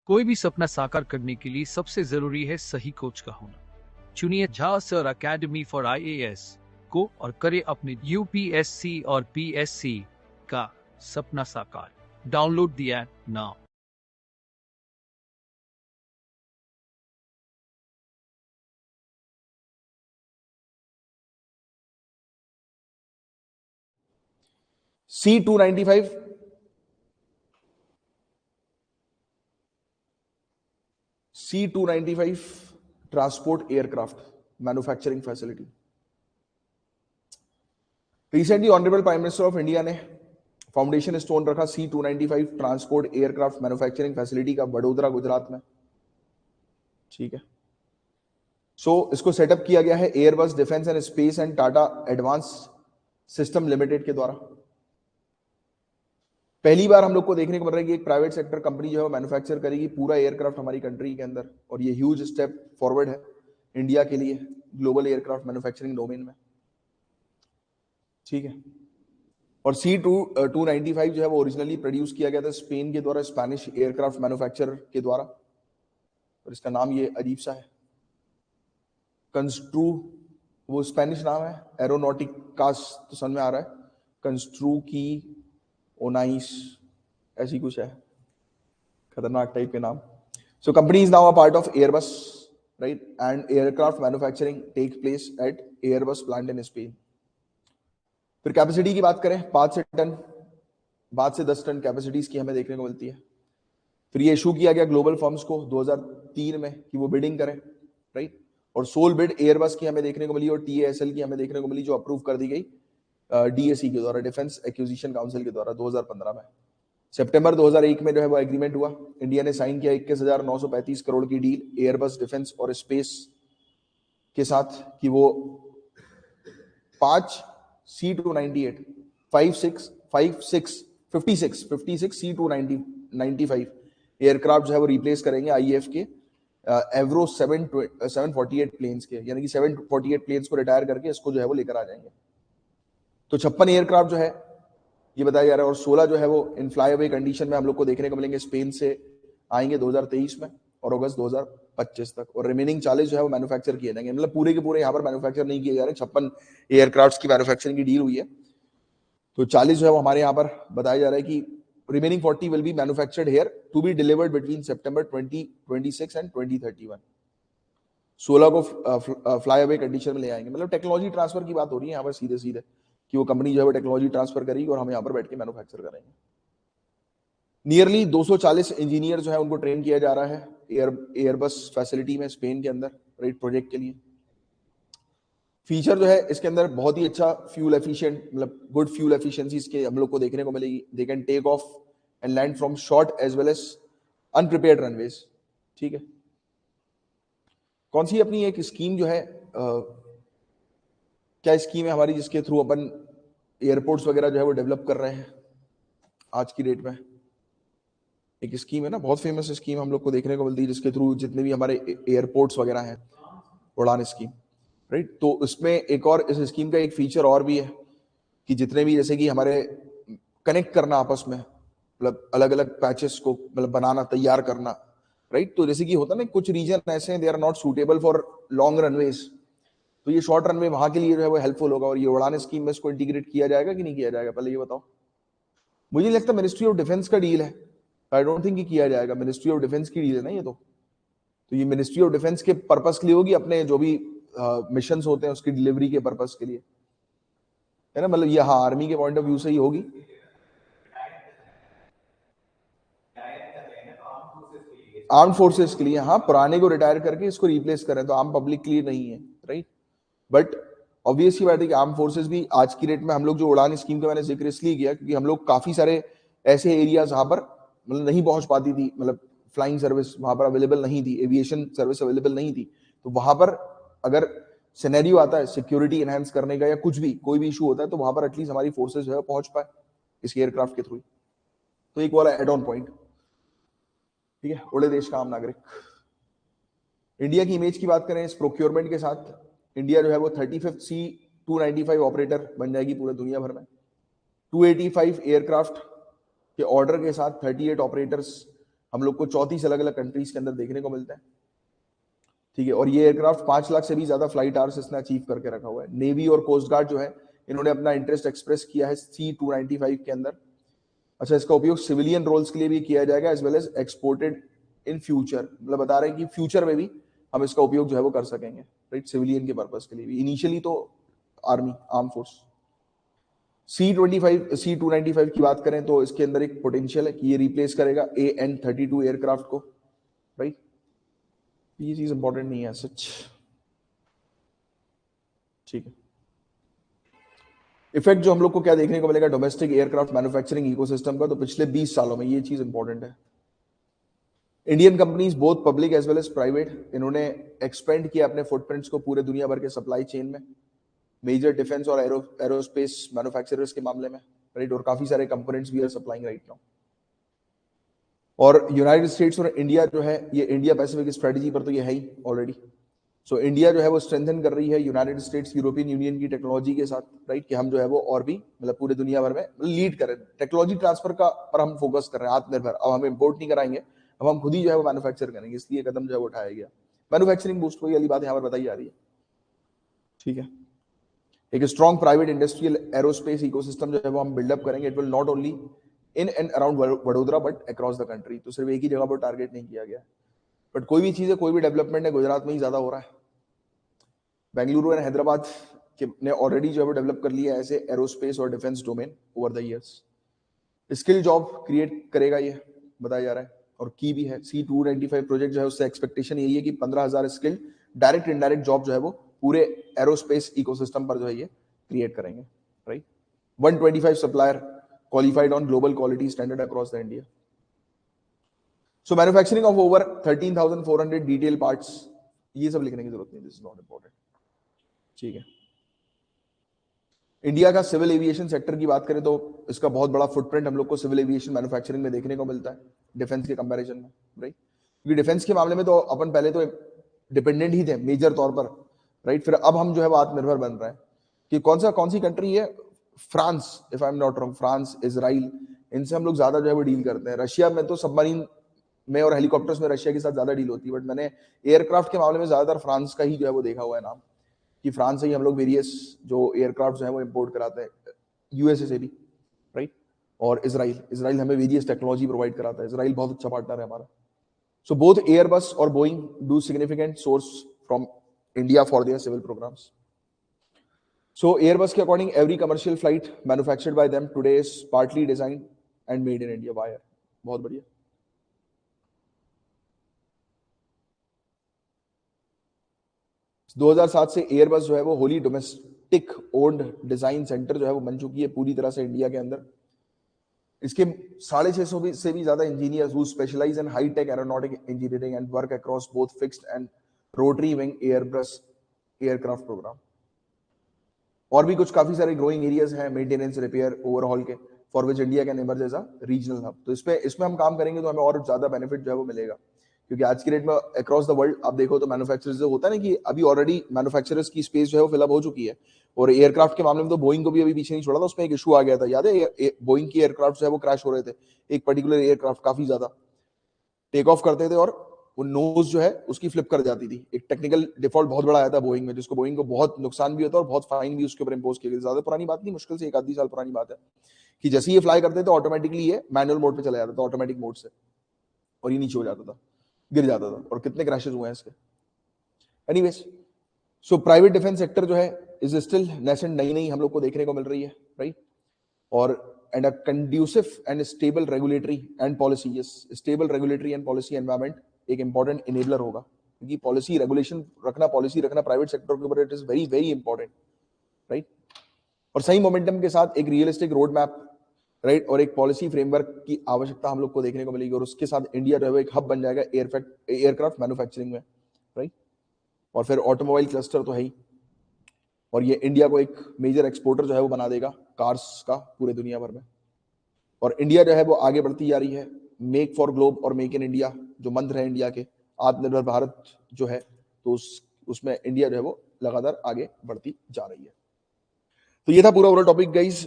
कोई भी सपना साकार करने के लिए सबसे जरूरी है सही कोच का होना। चुनिए Jha sir academy for IAS को और करे अपने यूपीएससी और पीएससी का सपना साकार। Download the app now. C295 transport aircraft manufacturing facility. Recently honourable prime minister of India ने फाउंडेशन स्टोन रखा C295 transport aircraft manufacturing facility का वडोदरा गुजरात में। ठीक है, इसको सेटअप किया गया है Airbus defence and space and Tata advance system limited के द्वारा। पहली बार हम लोग को देखने को मिल रहा है कि एक प्राइवेट सेक्टर कंपनी जो है वो मैन्युफैक्चर करेगी पूरा एयरक्राफ्ट हमारी कंट्री के अंदर, और ये ह्यूज स्टेप फॉरवर्ड है इंडिया के लिए ग्लोबल एयरक्राफ्ट मैन्युफैक्चरिंग डोमेन में। ठीक है, और C295 जो है वो ओरिजिनली प्रोड्यूस किया गया था स्पेन के द्वारा, स्पेनिश एयरक्राफ्ट मैन्युफैक्चरर के द्वारा, और इसका नाम ये अजीब सा है, कंस्ट्रू, वो स्पेनिश नाम है, एरोनॉटिकास तो समझ में आ रहा है, कंस्ट्रू की ओनाइस ऐसी कुछ है, खतरनाक टाइप के नाम। So company is now a part of Airbus, right, and aircraft manufacturing take place at Airbus plant in Spain. फिर कैपेसिटी की बात करें, 5 से 10 टन कैपेसिटीज की हमें देखने को मिलती है। फिर ये इशू किया गया ग्लोबल फर्म्स को 2003 में कि वो बिडिंग करें, राइट, और सोल बिड एयरबस की हमें देखने को मिली और TASL की हमें देखने को मिली, जो अप्रूव कर दी गई DAC के द्वारा, डिफेंस एक्विजिशन काउंसिल के द्वारा 2015 में। सितंबर 2001 में जो है वो एग्रीमेंट हुआ, इंडिया ने साइन किया 21,935 करोड़ की डील एयरबस डिफेंस और स्पेस के साथ कि वो 5 C298 56 C295 एयरक्राफ्ट जो है वो रिप्लेस करेंगे IAF के एवरो 748 प्लेन्स के, यानी कि 748 प्लेन्स को रिटायर करके इसको जो है वो लेकर आ जाएंगे। तो 56 एयरक्राफ्ट जो है ये बताया जा रहा है, और 16 जो है वो इन फ्लाई अवे कंडीशन में हम लोग को देखने को मिलेंगे, स्पेन से आएंगे 2023 में और अगस्त 2025 तक, और रिमेनिंग 40 जो है वो मैन्युफैक्चर किए जाएंगे। मतलब पूरे के पूरे यहाँ पर मैन्युफैक्चर नहीं किए जा रहे, 56 एयरक्राफ्ट की मैन्युफैक्चरिंग की डील हुई है, तो 40 जो है वो हमारे यहाँ पर बताया जा रहा है कि remaining 40 will be manufactured here to be delivered between सितंबर 2026 एंड 2031। 16 को फ्लाई अवे कंडीशन में ले आएंगे। मतलब टेक्नोलॉजी ट्रांसफर की बात हो रही है यहाँ पर सीधे सीधे, कि वो कंपनी जो है वो टेक्नोलॉजी ट्रांसफर करेगी और हम यहाँ पर बैठ के मैन्युफैक्चर करेंगे। नियरली 240 इंजीनियर जो है उनको ट्रेन किया जा रहा है एयरबस फैसिलिटी में स्पेन के अंदर, राइट, प्रोजेक्ट के लिए। फीचर जो है इसके अंदर बहुत ही अच्छा फ्यूल एफिशिएंट, मतलब गुड फ्यूल एफिशिएंसी इसके हम लोग को देखने को मिलेगी। They can take off and land from short as well as unprepared runways. ठीक है, कौन सी अपनी एक स्कीम जो है क्या स्कीम है हमारी जिसके थ्रू अपन एयरपोर्ट्स वगैरह जो है वो डेवलप कर रहे हैं आज की डेट में? एक स्कीम है ना, बहुत फेमस स्कीम हम लोग को देखने को मिलती है, जिसके थ्रू जितने भी हमारे एयरपोर्ट्स वगैरह हैं, उड़ान स्कीम, राइट। तो उसमें एक और इस स्कीम का एक फीचर और भी है कि जितने भी जैसे कि हमारे कनेक्ट करना आपस में, मतलब अलग अलग पैचेस को मतलब बनाना, तैयार करना, राइट। तो जैसे कि होता है ना, कुछ रीजन ऐसे हैं they are not suitable for long runways, तो ये शॉर्ट रनवे वहां के लिए जो है वो हेल्पफुल होगा, और ये उड़ान स्कीम में इसको इंटीग्रेट किया जाएगा कि नहीं किया जाएगा, पहले ये बताओ। मुझे लगता है मिनिस्ट्री ऑफ डिफेंस का डील है, आई डोंट थिंक कि किया जाएगा, मिनिस्ट्री ऑफ डिफेंस की डील है ना ये तो ये मिनिस्ट्री ऑफ डिफेंस के पर्पस के लिए होगी, अपने जो भी मिशन होते हैं उसकी डिलीवरी के पर्पस के लिए, है ना। मतलब ये हाँ, आर्मी के पॉइंट ऑफ व्यू से ही होगी। आर्म फोर्सेस के लिए, हाँ, पुराने को रिटायर करके इसको रिप्लेस करें, तो आम पब्लिक के लिए नहीं है, राइट। बट ऑब्वियसली बात है कि आर्म फोर्सेस भी आज की डेट में, हम लोग जो उड़ान स्कीम का मैंने जिक्र इसलिए किया क्योंकि हम लोग काफी सारे ऐसे एरिया जहां पर मतलब नहीं पहुंच पाती थी, मतलब फ्लाइंग सर्विस वहां पर अवेलेबल नहीं थी, एविएशन सर्विस अवेलेबल नहीं थी, तो वहां पर अगर सिनेरियो आता है सिक्योरिटी एनहांस करने का या कुछ भी कोई भी इशू होता है, तो वहां पर एटलीस्ट हमारी फोर्सेस जो है पहुंच पाए इस एयरक्राफ्ट के थ्रू। तो एक वाला एड ऑन पॉइंट, ठीक है, उड़े देश का आम नागरिक। इंडिया की इमेज की बात करें इस प्रोक्योरमेंट के साथ, इंडिया जो है वो 35th C295 ऑपरेटर बन जाएगी पूरे दुनिया भर में। 285 एयरक्राफ्ट के ऑर्डर के साथ 38 ऑपरेटर्स हम लोग को 34 अलग अलग कंट्रीज के अंदर देखने को मिलता है, ठीक है। और ये एयरक्राफ्ट 5 लाख से भी ज्यादा फ्लाइट आवर्स इसने अचीव करके रखा हुआ है। नेवी और कोस्ट गार्ड जो है इन्होंने अपना इंटरेस्ट एक्सप्रेस किया है C295 के अंदर। अच्छा, इसका उपयोग सिविलियन रोल्स के लिए भी किया जाएगा as well as exported in future, मतलब बता रहे हैं कि फ्यूचर में भी हम इसका उपयोग जो है वो कर सकेंगे, राइट, सिविलियन के पर्पस के लिए भी। इनिशियली तो आर्मी, आर्म फोर्स। C295 की बात करें तो इसके अंदर एक पोटेंशियल है कि ये रिप्लेस करेगा AN-32 एयरक्राफ्ट को, राइट। ये चीज इंपॉर्टेंट नहीं है सच, ठीक है। इफेक्ट जो हम लोग को क्या देखने को मिलेगा डोमेस्टिक एयरक्राफ्ट मैन्युफैक्चरिंग इकोसिस्टम का, तो पिछले 20 सालों में ये चीज इंपॉर्टेंट है। Indian companies both public as well as private, इन्होंने एक्सपेंड किया अपने फुटप्रिंट्स को पूरे दुनिया भर के सप्लाई चेन में, मेजर डिफेंस और एरोस्पेस मैन्युफैक्चरर्स के मामले में, राइट। और काफी सारे कंपोनेंट्स भी आर सप्लाइंग राइट नाउ। और यूनाइटेड स्टेट्स और इंडिया जो है, ये इंडिया पैसिफिक स्ट्रेटजी पर तो ये है ही ऑलरेडी। सो इंडिया जो है वो स्ट्रेंथन कर रही है यूनाइटेड स्टेट्स यूरोपियन यूनियन की टेक्नोलॉजी के साथ, राइट, कि हम जो है वो और भी मतलब पूरे दुनिया भर में लीड करें टेक्नोलॉजी ट्रांसफर का, पर हम फोकस कर रहे हैं आत्मनिर्भर। अब हम इम्पोर्ट नहीं कराएंगे, अब हम खुद ही जो है वो मैन्युफैक्चर करेंगे, इसलिए कदम जो है वो उठाया गया। मैन्युफैक्चरिंग बूस्ट वही वाली बात यहाँ पर बताई जा रही है, ठीक है। एक strong private industrial aerospace ecosystem जो है वो हम बिल्डअप करेंगे। It will not only in and around Vadodara but across the country. तो सिर्फ एक ही जगह पर टारगेट नहीं किया गया, बट कोई भी चीज है, कोई भी डेवलपमेंट है, गुजरात में ही ज्यादा हो रहा है। बेंगलुरु एंड हैदराबाद ने ऑलरेडी जो है वो डेवलप कर लिया है ऐसे एरोस्पेस और defence domain over the years. Skill job create करेगा ये बताया जा रहा है, और की भी है। C295 प्रोजेक्ट जो है उससे एक्सपेक्टेशन यही है कि 15,000 स्किल डायरेक्ट इनडायरेक्ट जॉब जो है वो पूरे एरोस्पेस इकोसिस्टम पर जो है ये क्रिएट करेंगे, right. 125 supplier qualified on global quality standard across the India. So manufacturing of over 13,400 detail parts, ये सब लिखने की जरूरत नहीं, दिस इज नॉट इंपॉर्टेंट, ठीक है। इंडिया का सिविल एविएशन सेक्टर की बात करें तो इसका बहुत बड़ा फुटप्रिंट हम लोग को सिविल एविएशन मैन्युफैक्चरिंग में देखने को मिलता है डिफेंस के कंपैरिजन में, राइट। क्योंकि डिफेंस के मामले में तो अपन पहले तो डिपेंडेंट ही थे मेजर तौर पर, राइट। फिर अब हम जो है वो आत्मनिर्भर बन रहे हैं कि कौन सी कंट्री है, France, if I am not wrong, France, Israel, इनसे हम लोग ज्यादा जो है वो डील करते हैं। रशिया में तो सबमरीन में और हेलीकॉप्टर्स में रशिया के साथ ज्यादा डील होती है, बट मैंने एयरक्राफ्ट के मामले में ज्यादातर फ्रांस का ही जो है वो देखा हुआ है नाम, कि फ्रांस से ही हम लोग वेरियस जो एयरक्राफ्ट जो है वो इंपोर्ट कराते हैं, यूएसए से भी, राइट। और इजराइल हमें वेरियस टेक्नोलॉजी प्रोवाइड कराता है, इजराइल बहुत अच्छा पार्टनर है हमारा। सो बोथ एयरबस और Boeing do significant source from India for their civil programmes. So Airbus के according every commercial flight manufactured by them today is partly design and made in India by. बहुत बढ़िया। दो 2007 से Airbus जो है वो wholly domestic owned design centre जो है वो बन चुकी है पूरी तरह से इंडिया के अंदर। इसके 650 से भी ज्यादा engineers who specialise in high tech aeronautic engineering and work across both fixed and rotary wing Airbus aircraft programme. और भी कुछ काफी सारे ग्रोइंग एरियाज हैं मेंटेनेंस, रिपेयर, ओवरहॉल के, for which India can emerge as a regional hub. तो इसमें हम काम करेंगे तो हमें और ज्यादा बेनिफिट जो है वो मिलेगा, क्योंकि आज की डेट में अक्रॉस द वर्ल्ड आप देखो तो मैन्युफैक्चरर्स जो होता है ना कि अभी ऑलरेडी मैन्युफैक्चरर्स की स्पेस जो है वो फिलअप हो चुकी है। और एयरक्राफ्ट के मामले में तो बोइंग को भी अभी पीछे नहीं छोड़ा था, उसमें एक इशू आ गया था, याद है, बोइंग की एयरक्राफ्ट जो है वो क्रैश हो रहे थे। एक पर्टिकुलर एयरक्राफ्ट काफी ज्यादा टेक ऑफ करते थे और वो नोज जो है उसकी फ्लिप कर जाती थी। एक टेक्निकल डिफॉल्ट बहुत बड़ा आया था बोइंग में, जिसको बोइंग को बहुत नुकसान भी होता है और बहुत फाइन भी उसके ऊपर इंपोज किया गया। ज्यादा पुरानी बात नहीं, मुश्किल से 1 आध साल पुरानी बात है, कि जैसे ये फ्लाई करते थे ऑटोमेटिकली ये मैनुअल मोड पे चला जाता था, ऑटोमेटिक मोड से, और ये नीचे हो जाता था, गिर जाता था, और कितने क्रैशेस हुए हैं इसके। Anyways, so private defence sector जो है इज स्टिल नेसेंट, नई हम लोग को देखने को मिल रही है, राइट। और and a conducive and stable regulatory and policy, yes, stable regulatory and policy environment एक important enabler होगा, क्योंकि policy regulation रखना, policy रखना प्राइवेट सेक्टर के ऊपर, it is very very important, right। और सही मोमेंटम के साथ एक रियलिस्टिक रोड मैप, राइट, और एक पॉलिसी फ्रेमवर्क की आवश्यकता हम लोग को देखने को मिलेगी, और उसके साथ इंडिया जो है एक हब बन जाएगा एयरक्राफ्ट मैन्युफैक्चरिंग में, राइट। और फिर ऑटोमोबाइल क्लस्टर तो है ही, और ये इंडिया को एक मेजर एक्सपोर्टर जो है वो बना देगा कार्स का पूरे दुनिया भर में। और इंडिया जो है वो आगे बढ़ती जा रही है, मेक फॉर ग्लोब और मेक इन इंडिया जो मंत्र है इंडिया के, आत्मनिर्भर भारत जो है, तो उसमें इंडिया जो है वो लगातार आगे बढ़ती जा रही है। तो ये था पूरा ओवरऑल टॉपिक गाइस।